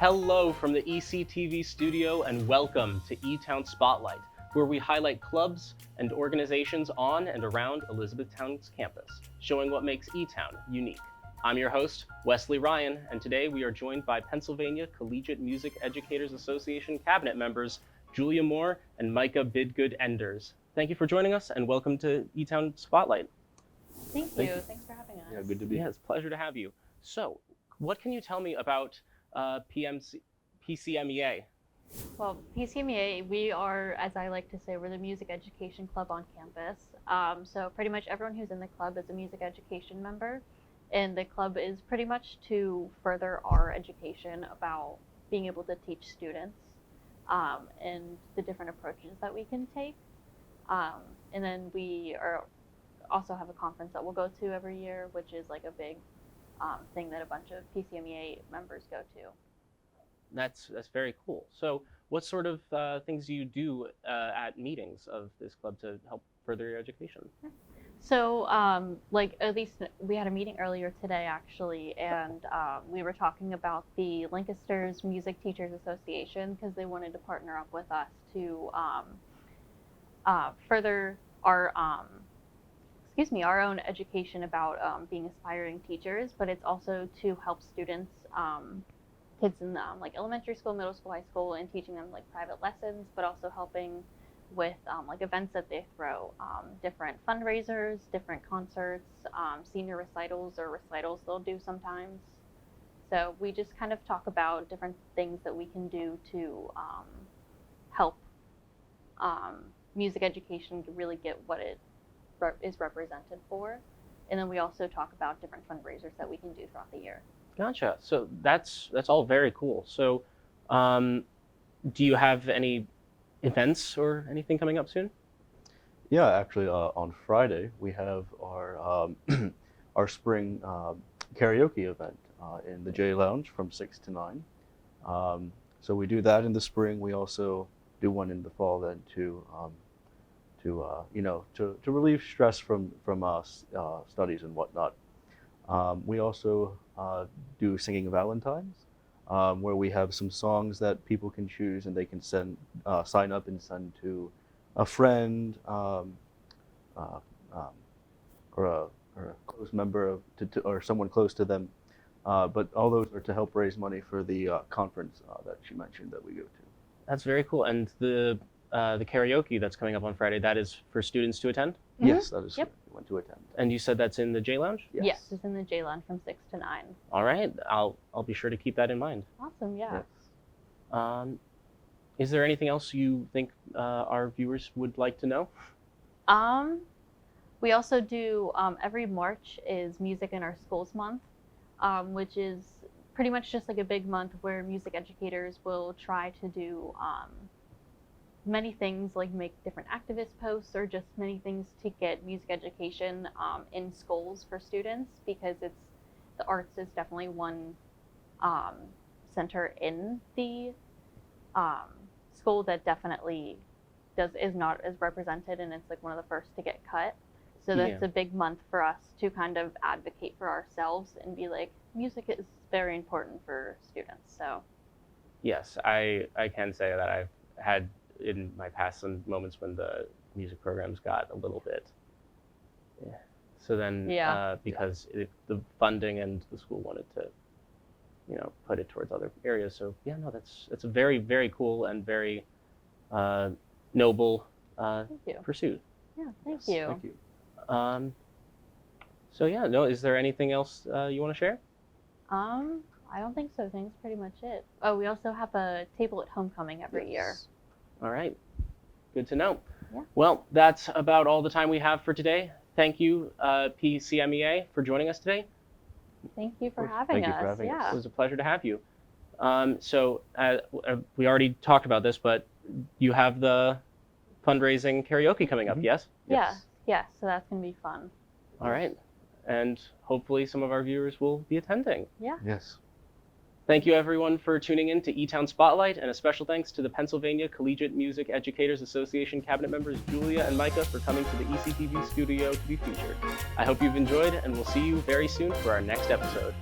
Hello from the ECTV studio and welcome to Etown Spotlight, where we highlight clubs and organizations on and around Elizabethtown's campus, showing what makes Etown unique. I'm your host, Wesley Ryan, and today we are joined by Pennsylvania Collegiate Music Educators Association cabinet members, Julia Moore and Micah Bidgood Enders. Thank you for joining us and welcome to Etown Spotlight. Thank you. Thanks for having us. Yeah, good to be here. Yeah, it's a pleasure to have you. So, what can you tell me about PCMEA? Well, PCMEA, we are, as I like to say, we're the music education club on campus. So pretty much everyone who's in the club is a music education member. And the club is pretty much to further our education about being able to teach students and the different approaches that we can take. And then we also have a conference that we'll go to every year, which is like a big thing that a bunch of PCMEA members go to. That's very cool. So what sort of things do you do at meetings of this club to help further your education? So like at least we had a meeting earlier today actually, and we were talking about the Lancaster's Music Teachers Association because they wanted to partner up with us to further our our own education about being aspiring teachers, but it's also to help students, kids in like elementary school, middle school, high school, and teaching them like private lessons, but also helping with like events that they throw, different fundraisers, different concerts, senior recitals or recitals they'll do sometimes. So we just kind of talk about different things that we can do to help music education really get what it is represented for. And then we also talk about different fundraisers that we can do throughout the year. Gotcha. So that's all very cool. So do you have any events or anything coming up soon? Yeah, actually, on Friday we have our our spring karaoke event in the J Lounge from 6 to 9. So we do that in the spring. We also do one in the fall then to relieve stress from studies and whatnot. We also do Singing Valentines, where we have some songs that people can choose and they can sign up and send to a friend or a close member or someone close to them. But all those are to help raise money for the conference that she mentioned that we go to. That's very cool. And the karaoke that's coming up on Friday, that is for students to attend? Mm-hmm. Yes, that is. Yep. We went to attend. And you said that's in the J Lounge? Yes, it's in the J Lounge from 6 to 9. All right, I'll be sure to keep that in mind. Awesome, yeah. Yes. Is there anything else you think our viewers would like to know? We also do, every March is Music in Our Schools Month, which is pretty much just like a big month where music educators will try to do many things, like make different activist posts or just many things to get music education in schools for students, because the arts is definitely one center in the school that definitely is not as represented, and it's like one of the first to get cut. So that's a big month for us to kind of advocate for ourselves and be like, music is very important for students. So Yes, I can say that I've had in my past some moments when the music programs got a little bit. Yeah. So then, because the funding and the school wanted to, put it towards other areas. So yeah, no, that's a very, very cool and very noble pursuit. Yeah, thank you. Thank you. So yeah, no, is there anything else you want to share? I don't think so. I think that's pretty much it. Oh, we also have a table at homecoming every year. All right, good to know. Yeah. Well, that's about all the time we have for today. Thank you, PCMEA, for joining us today. Thank you for having us. Thank you for having us. It was a pleasure to have you. So we already talked about this, but you have the fundraising karaoke coming up, yes? Yeah, so that's going to be fun. All right, and hopefully some of our viewers will be attending. Yeah. Yes. Thank you everyone for tuning in to Etown Spotlight, and a special thanks to the Pennsylvania Collegiate Music Educators Association cabinet members Julia and Micah for coming to the ECTV studio to be featured. I hope you've enjoyed, and we'll see you very soon for our next episode.